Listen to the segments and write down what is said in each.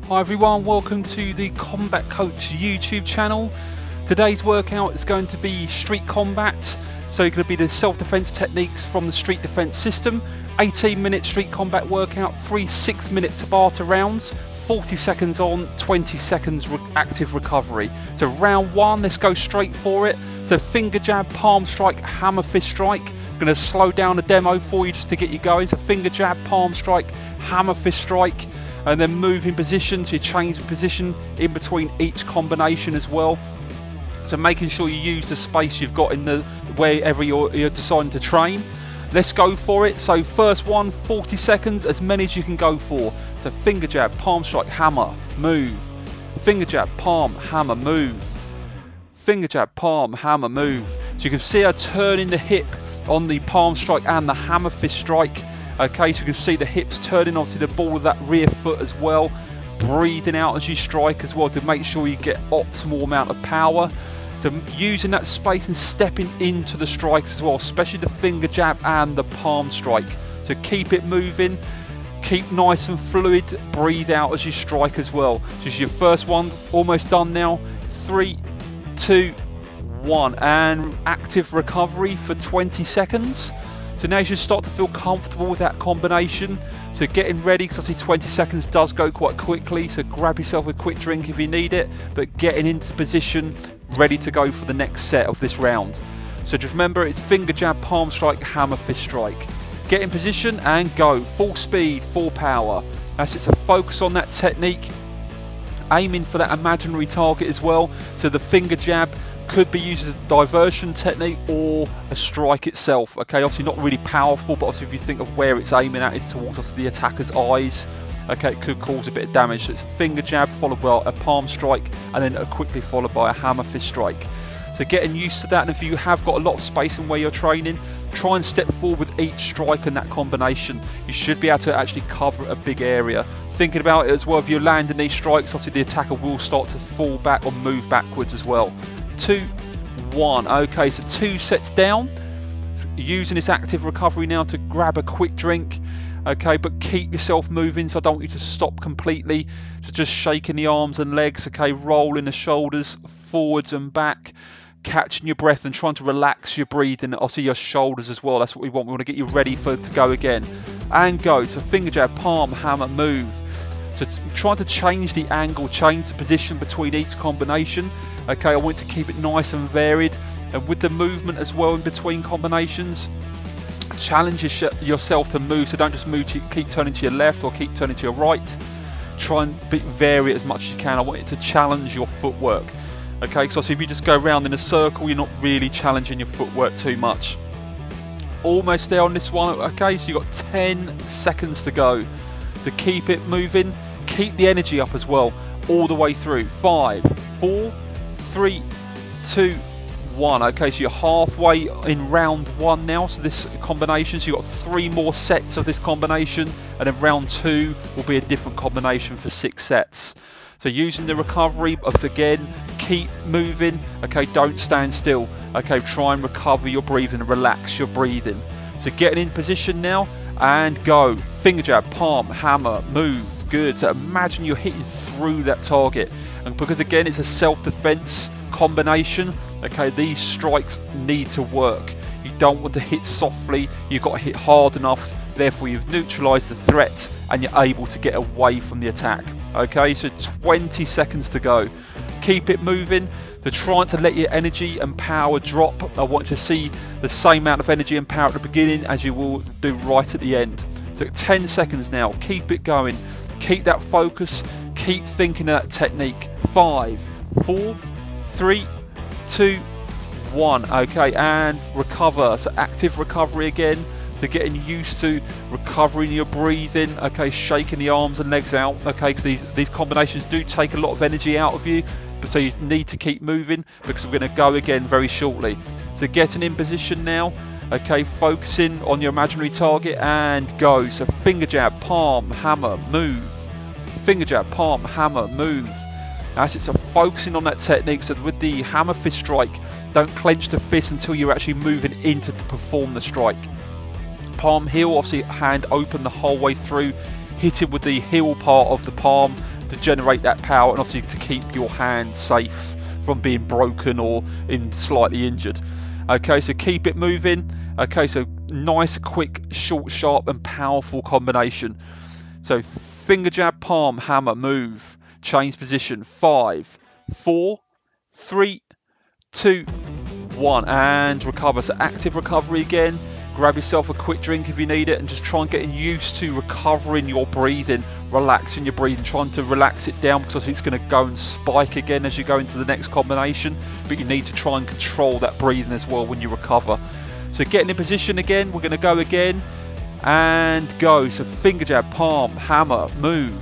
Hi everyone, welcome to the Combat Coach YouTube channel. Today's workout is going to be street combat, so it's going to be the self-defense techniques from the street defense system. 18-minute street combat workout, 3 6-minute Tabata rounds, 40 seconds on, 20 seconds active recovery. So round one, let's go straight for it. So finger jab, palm strike, hammer fist strike. I'm going to slow down the demo for you just to get you going. So finger jab, palm strike, hammer fist strike. And then move in position, so you change position in between each combination as well. So making sure you use the space you've got in the wherever you're deciding to train. Let's go for it. So first one, 40 seconds, as many as you can go for. So finger jab, palm strike, hammer, move. Finger jab, palm, hammer, move. Finger jab, palm, hammer, move. So you can see her turning the hip on the palm strike and the hammer fist strike. Okay, so you can see the hips turning, obviously the ball of that rear foot as well. Breathing out as you strike as well to make sure you get optimal amount of power. So using that space and stepping into the strikes as well, especially the finger jab and the palm strike. So keep it moving, keep nice and fluid, breathe out as you strike as well. So this is your first one, almost done now. 3, 2, 1, and active recovery for 20 seconds. So now you should start to feel comfortable with that combination. So getting ready, because obviously 20 seconds does go quite quickly, so grab yourself a quick drink if you need it, but getting into position, ready to go for the next set of this round. So just remember, it's finger jab, palm strike, hammer fist strike. Get in position and go, full speed, full power. That's it, so focus on that technique, aiming for that imaginary target as well. So the finger jab could be used as a diversion technique or a strike itself. Okay, obviously not really powerful, but obviously if you think of where it's aiming at, it's towards the attacker's eyes. Okay, it could cause a bit of damage. So it's a finger jab followed by a palm strike, and then quickly followed by a hammer fist strike. So getting used to that, and if you have got a lot of space in where you're training, try and step forward with each strike and that combination. You should be able to actually cover a big area. Thinking about it as well, if you're landing these strikes, obviously the attacker will start to fall back or move backwards as well. 2, 1. Okay, so 2 sets down. So using this active recovery now to grab a quick drink. Okay, but keep yourself moving, so I don't want you to stop completely. So just shaking the arms and legs, okay, rolling the shoulders forwards and back, catching your breath and trying to relax your breathing, also your shoulders as well. That's what we want. We want to get you ready to go again. And go. So finger jab, palm, hammer, move. So trying to change the angle, change the position between each combination. Okay, I want to keep it nice and varied, and with the movement as well in between combinations, challenge yourself to move. So don't just move to keep turning to your left or keep turning to your right. Try and vary it as much as you can. I want it to challenge your footwork. Okay, so if you just go around in a circle, you're not really challenging your footwork too much. Almost there on this one. Okay, so you've got 10 seconds to go. So keep it moving, keep the energy up as well, all the way through. 5, 4, 3, 2, 1. Okay, so you're halfway in round one now. So this combination, so you've got 3 more sets of this combination, and then round 2 will be a different combination for 6 sets. So using the recovery, again, keep moving. Okay, don't stand still. Okay, try and recover your breathing and relax your breathing. So getting in position now and go. Finger jab, palm, hammer, move. Good. So imagine you're hitting through that target. And because again, it's a self-defense combination, okay, these strikes need to work. You don't want to hit softly, you've got to hit hard enough, therefore you've neutralized the threat and you're able to get away from the attack. Okay, so 20 seconds to go. Keep it moving. To trying to let your energy and power drop. I want to see the same amount of energy and power at the beginning as you will do right at the end. So 10 seconds now. Keep it going. Keep that focus. Keep thinking of that technique. 5, 4, 3, 2, 1. Okay, and recover. So active recovery again. So getting used to recovering your breathing. Okay, shaking the arms and legs out. Okay, because these combinations do take a lot of energy out of you. But so you need to keep moving, because we're going to go again very shortly. So getting in position now. Okay, focusing on your imaginary target and go. So finger jab, palm, hammer, move. Finger jab, palm, hammer, move. As it's focusing on that technique. So with the hammer fist strike, don't clench the fist until you're actually moving in to perform the strike. Palm heel, obviously hand open the whole way through, hit it with the heel part of the palm, to generate that power, and obviously to keep your hand safe from being broken or slightly injured. Okay, so keep it moving. Okay, so nice, quick, short, sharp and powerful combination. So finger jab, palm, hammer, move, change position, 5, 4, 3, 2, 1, and recover. So active recovery again. Grab yourself a quick drink if you need it, and just try and get used to recovering your breathing, relaxing your breathing, trying to relax it down, because it's going to go and spike again as you go into the next combination, but you need to try and control that breathing as well when you recover. So getting in position again, we're going to go again and go. So finger jab, palm, hammer, move.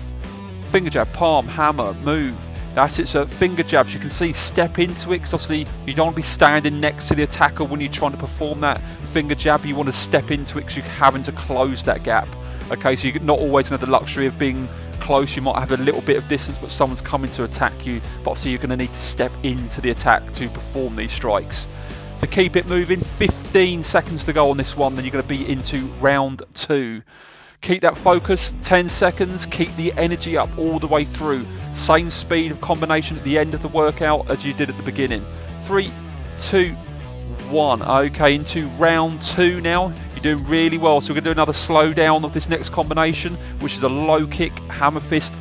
Finger jab, palm, hammer, move. That's it. So finger jabs, you can see, step into it, because obviously you don't want to be standing next to the attacker when you're trying to perform that finger jab. You want to step into it because you're having to close that gap. Okay, so you're not always going to have the luxury of being close. You might have a little bit of distance, but someone's coming to attack you. But obviously you're going to need to step into the attack to perform these strikes. So keep it moving. 15 seconds to go on this one, then you're going to be into round 2. Keep that focus, 10 seconds, keep the energy up all the way through. Same speed of combination at the end of the workout as you did at the beginning. 3, 2, 1. Okay, into round 2 now. You're doing really well. So we're going to do another slow down of this next combination, which is a low kick, hammer fist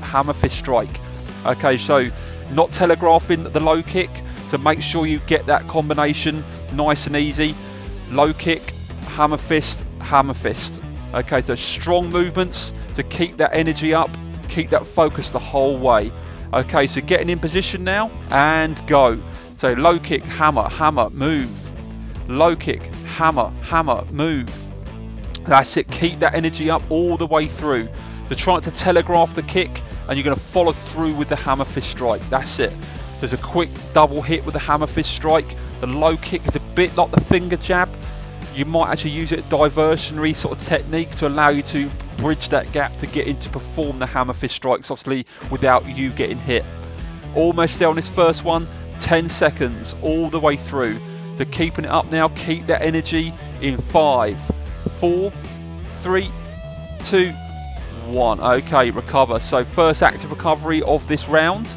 strike. Okay, so not telegraphing the low kick, so make sure you get that combination nice and easy. Low kick, hammer fist. Okay, so strong movements to keep that energy up, keep that focus the whole way. Okay, so getting in position now and go. So low kick, hammer, move. Low kick, hammer, move. That's it, keep that energy up all the way through. So try not to telegraph the kick, and you're going to follow through with the hammer fist strike. That's it. So there's a quick double hit with the hammer fist strike. The low kick is a bit like the finger jab. You might actually use it, a diversionary sort of technique, to allow you to bridge that gap to get into perform the hammer fist strikes, obviously without you getting hit. Almost there on this first one, 10 seconds all the way through. So keeping it up now, keep that energy in 5, 4, 3, 2, 1. Okay, recover. So first active recovery of this round.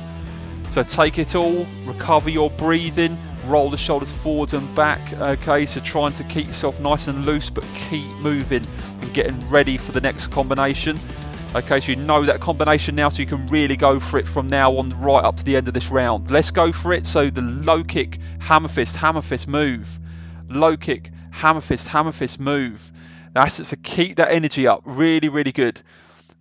So take it all, recover your breathing, roll the shoulders forwards and back. Okay, so trying to keep yourself nice and loose, but keep moving and getting ready for the next combination. Okay, so you know that combination now, so you can really go for it from now on right up to the end of this round. Let's go for it. So the low kick, hammer fist, move. Low kick, hammer fist, move. That's it. So keep that energy up. Really, really good.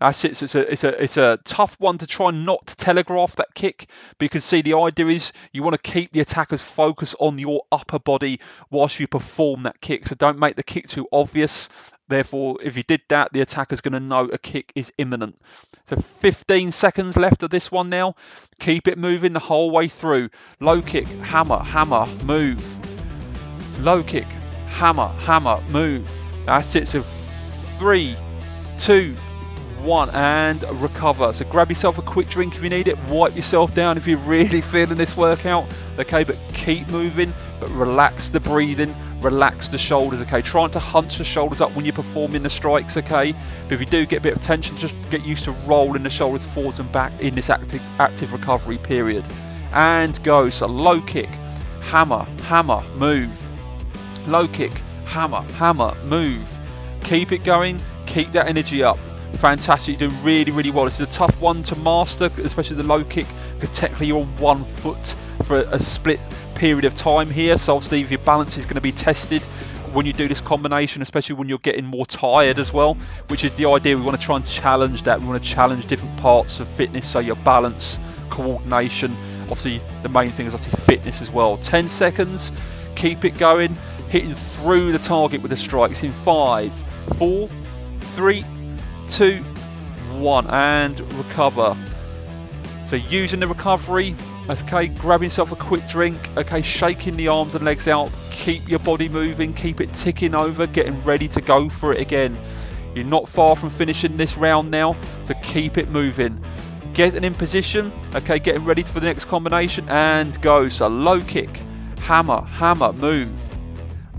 That's it. So it's a tough one to try not to telegraph that kick, because see, the idea is you want to keep the attacker's focus on your upper body whilst you perform that kick. So don't make the kick too obvious. Therefore, if you did that, the attacker's going to know a kick is imminent. So 15 seconds left of this one now. Keep it moving the whole way through. Low kick, hammer, move. Low kick, hammer, move. That's it. So 3, 2, 1, and recover. So grab yourself a quick drink if you need it. Wipe yourself down if you're really feeling this workout. Okay, but keep moving, but relax the breathing. Relax the shoulders, okay? Try not to hunch the shoulders up when you're performing the strikes, okay? But if you do get a bit of tension, just get used to rolling the shoulders forwards and back in this active recovery period. And go. So low kick, hammer, move. Low kick, hammer, move. Keep it going, keep that energy up. Fantastic, you're doing really, really well. This is a tough one to master, especially the low kick, because technically you're on 1 foot for a split period of time here, so obviously your balance is going to be tested when you do this combination, especially when you're getting more tired as well, which is the idea. We want to try and challenge that. We want to challenge different parts of fitness, so your balance, coordination, obviously the main thing is obviously fitness as well. 10 seconds, keep it going, hitting through the target with the strikes in 5, 4, 3, 2, 1, and recover. So using the recovery, okay, grab yourself a quick drink, okay, shaking the arms and legs out, keep your body moving, keep it ticking over, getting ready to go for it again. You're not far from finishing this round now, so keep it moving. Getting in position, okay, getting ready for the next combination, and go. So low kick, hammer, move.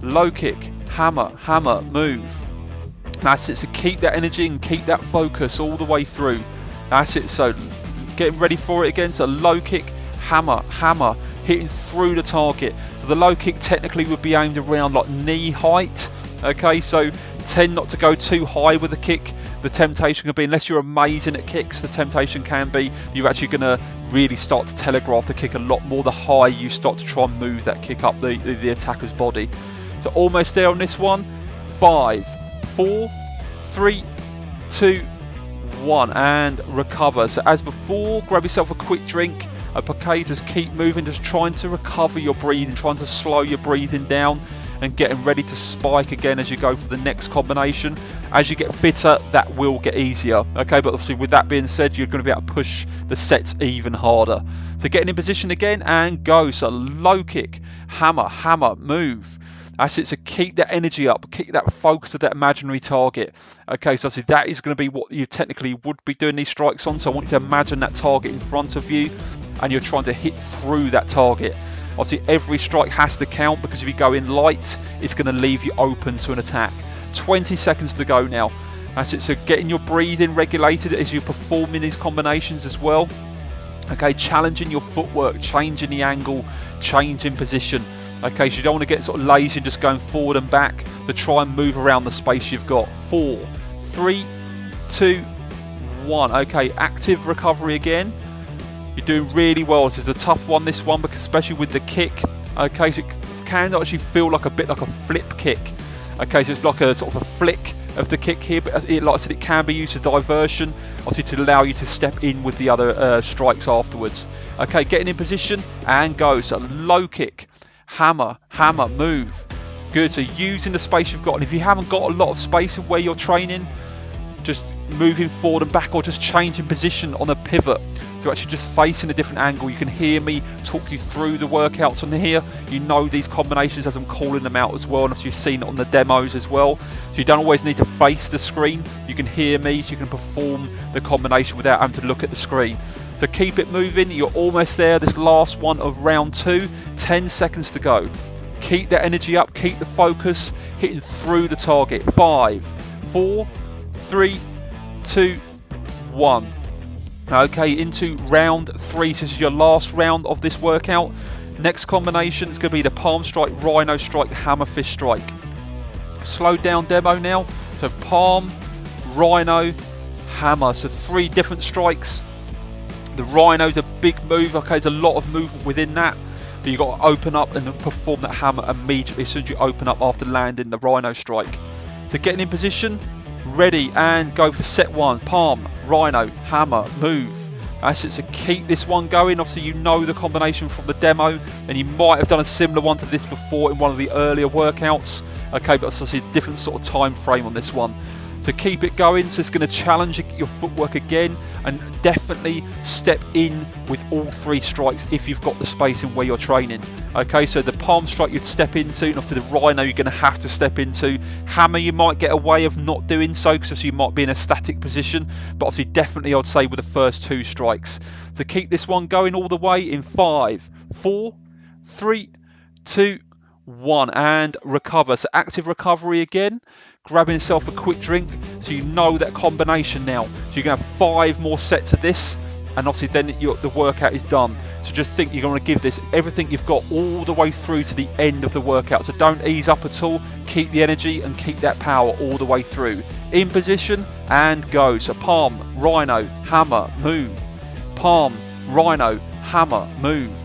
Low kick, hammer, move. That's it, so keep that energy and keep that focus all the way through. That's it, so getting ready for it again. So low kick, hammer, hammer, hitting through the target. So the low kick technically would be aimed around like knee height. Okay, so tend not to go too high with the kick. The temptation can be, unless you're amazing at kicks, the temptation can be you're actually going to really start to telegraph the kick a lot more the higher you start to try and move that kick up the attacker's body. So almost there on this one. 5, 4, 3, 2, 1, and recover. So as before, grab yourself a quick drink. Okay, just keep moving, just trying to recover your breathing, trying to slow your breathing down, and getting ready to spike again as you go for the next combination. As you get fitter, that will get easier. Okay, but obviously with that being said, you're going to be able to push the sets even harder. So getting in position again and go. So low kick, hammer, hammer, move. That's it. So keep that energy up, keep that focus of that imaginary target. Okay, so obviously that is going to be what you technically would be doing these strikes on. So I want you to imagine that target in front of you and you're trying to hit through that target. Obviously every strike has to count, because if you go in light, it's going to leave you open to an attack. 20 seconds to go now. That's it. So getting your breathing regulated as you're performing these combinations as well. Okay, challenging your footwork, changing the angle, changing position. Okay, so you don't want to get sort of lazy and just going forward and back, to try and move around the space you've got. 4, 3, 2, 1. Okay, active recovery again. You're doing really well. This is a tough one, this one, because especially with the kick. Okay, so it can actually feel like a bit like a flip kick. Okay, so it's like a sort of a flick of the kick here, but like I said, it can be used for diversion, obviously to allow you to step in with the other strikes afterwards. Okay, getting in position and go. So low kick, hammer, hammer, move. Good. So using the space you've got, and if you haven't got a lot of space where you're training, just moving forward and back, or just changing position on a pivot. So actually just facing a different angle. You can hear me talk you through the workouts on here. You know these combinations as I'm calling them out as well, and you've seen it on the demos as well. So you don't always need to face the screen. You can hear me, so you can perform the combination without having to look at the screen. So keep it moving. You're almost there. This last one of round 2. 10 seconds to go. Keep that energy up. Keep the focus. Hitting through the target. 5, 4, 3, 2, 1. Okay, into round 3. So this is your last round of this workout. Next combination is going to be the palm strike, rhino strike, hammer fist strike. Slowed down demo now. So palm, rhino, hammer. So 3 different strikes. The rhino's a big move. Okay, there's a lot of movement within that. But you've got to open up and perform that hammer immediately as soon as you open up after landing the rhino strike. So getting in position, ready, and go for set 1. Palm, rhino, hammer, move. That's it. So keep this one going. Obviously you know the combination from the demo, and you might have done a similar one to this before in one of the earlier workouts. Okay, but it's obviously a different sort of time frame on this one. So keep it going. So it's going to challenge your footwork again, and definitely step in with all 3 strikes if you've got the space in where you're training. Okay, so the palm strike you'd step into, and obviously the rhino you're going to have to step into. Hammer you might get away of not doing so, because you might be in a static position, but obviously definitely I'd say with the first 2 strikes. So keep this one going all the way in 5, 4, 3, 2, 1, and recover. So active recovery again. Grabbing yourself a quick drink, so you know that combination now. So you're going to have 5 more sets of this, and obviously then the workout is done. So just think you're going to give this everything you've got all the way through to the end of the workout. So don't ease up at all. Keep the energy and keep that power all the way through. In position and go. So palm, rhino, hammer, move. Palm, rhino, hammer, move.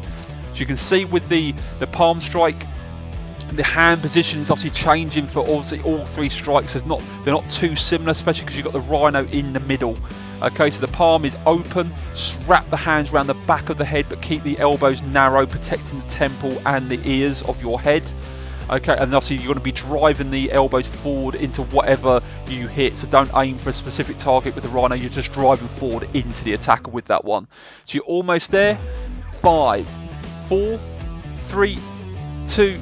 So you can see with the palm strike, the hand position is obviously changing for obviously all 3 strikes. They're not too similar, especially because you've got the rhino in the middle. Okay, so the palm is open. Just wrap the hands around the back of the head, but keep the elbows narrow, protecting the temple and the ears of your head. Okay, and obviously you're going to be driving the elbows forward into whatever you hit. So don't aim for a specific target with the rhino. You're just driving forward into the attacker with that one. So you're almost there. 5, 4, 3, 2,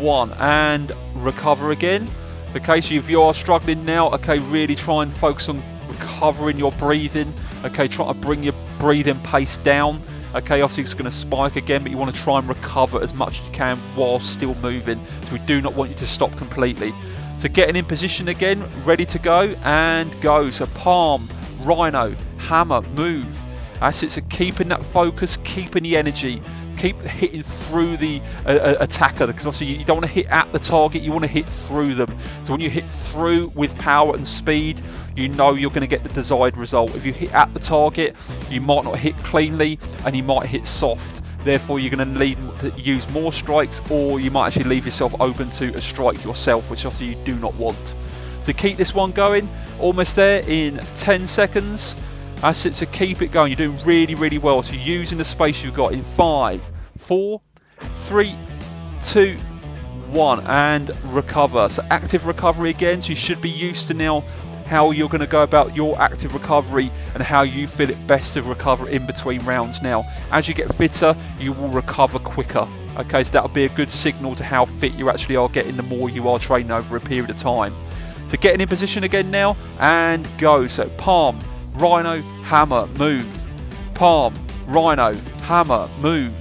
1, and recover again. Okay, so if you are struggling now, okay, really try and focus on recovering your breathing. Okay, try to bring your breathing pace down. Okay, obviously it's going to spike again, but you want to try and recover as much as you can while still moving. So we do not want you to stop completely. So getting in position again, ready to go, and go. So palm, rhino, hammer, move. That's it. So keeping that focus, keeping the energy, keep hitting through the attacker, because obviously you don't want to hit at the target, you want to hit through them. So when you hit through with power and speed, you know you're going to get the desired result. If you hit at the target, you might not hit cleanly and you might hit soft. Therefore, you're going to need to use more strikes, or you might actually leave yourself open to a strike yourself, which obviously you do not want. To keep this one going, almost there in 10 seconds. That's it, so keep it going. You're doing really, really well. So using the space you've got in 5, 4, 3, 2, 1, and recover. So active recovery again. So you should be used to now how you're going to go about your active recovery and how you feel it best to recover in between rounds. Now, as you get fitter, you will recover quicker. Okay, so that'll be a good signal to how fit you actually are getting the more you are training over a period of time. So getting in position again now and go. So palm, rhino, hammer, move. Palm, rhino, hammer, move.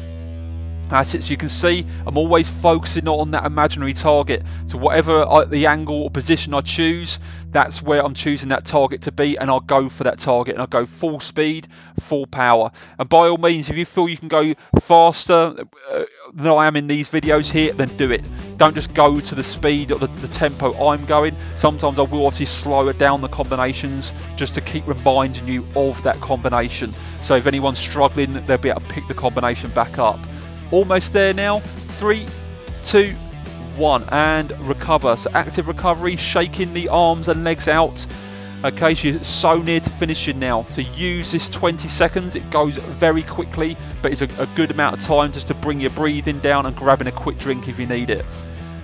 That's it. So you can see I'm always focusing on that imaginary target. So whatever the angle or position I choose, that's where I'm choosing that target to be, and I'll go for that target and I'll go full speed, full power. And by all means, if you feel you can go faster than I am in these videos here, then do it. Don't just go to the speed or the tempo I'm going. Sometimes I will obviously slow it down the combinations just to keep reminding you of that combination. So if anyone's struggling, they'll be able to pick the combination back up. Almost there now. 3, 2, 1, and recover. So active recovery, shaking the arms and legs out. Okay, so you're so near to finishing now. So use this 20 seconds. It goes very quickly, but it's a good amount of time just to bring your breathing down and grabbing a quick drink if you need it.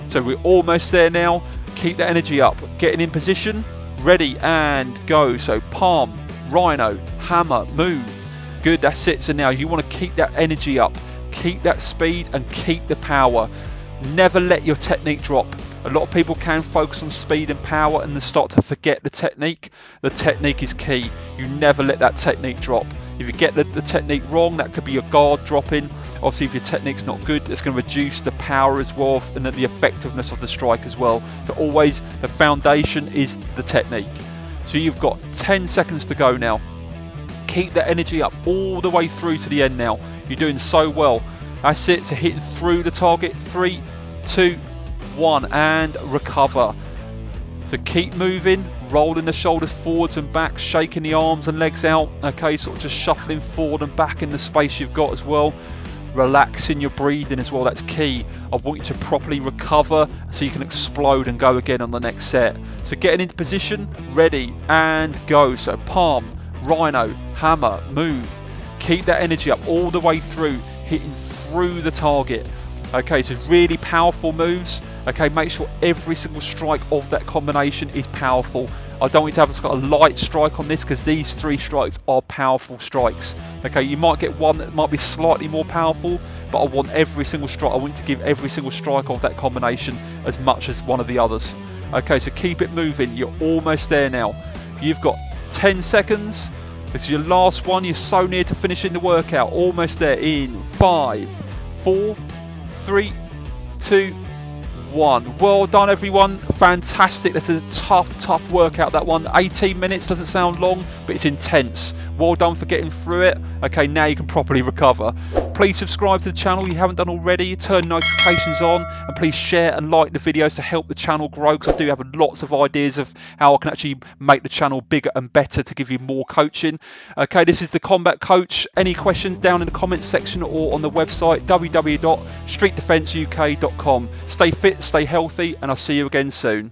So we're almost there now. Keep the energy up. Getting in position, ready and go. So palm, rhino, hammer, move. Good, that's it. So now you want to keep that energy up. Keep that speed and keep the power. Never let your technique drop. A lot of people can focus on speed and power and then start to forget the technique. The technique is key. You never let that technique drop. If you get the technique wrong, that could be your guard dropping. Obviously, if your technique's not good, it's going to reduce the power as well and the effectiveness of the strike as well. So always the foundation is the technique. So you've got 10 seconds to go now. Keep that energy up all the way through to the end now. You're doing so well. That's it. So hitting through the target. 3, 2, 1, and recover. So keep moving, rolling the shoulders forwards and back, shaking the arms and legs out. Okay, sort of just shuffling forward and back in the space you've got as well. Relaxing your breathing as well. That's key. I want you to properly recover so you can explode and go again on the next set. So getting into position, ready and go. So palm, rhino, hammer, move. Keep that energy up all the way through, hitting through the target. Okay, so really powerful moves. Okay, make sure every single strike of that combination is powerful. I don't want you to have a light strike on this because these 3 strikes are powerful strikes. Okay, you might get one that might be slightly more powerful, but I want every single strike. I want you to give every single strike of that combination as much as one of the others. Okay, so keep it moving. You're almost there now. You've got 10 seconds. This is your last one. You're so near to finishing the workout. Almost there in 5, 4, 3, 2, 1. Well done, everyone. Fantastic. That's a tough workout, that one. 18 minutes doesn't sound long, but it's intense. Well done for getting through it. Okay, now you can properly recover. Please subscribe to the channel if you haven't done already. Turn notifications on, and please share and like the videos to help the channel grow, because I do have lots of ideas of how I can actually make the channel bigger and better to give you more coaching. Okay, this is the Combat Coach. Any questions down in the comments section or on the website www.streetdefenceuk.com. Stay fit, stay healthy, and I'll see you again soon.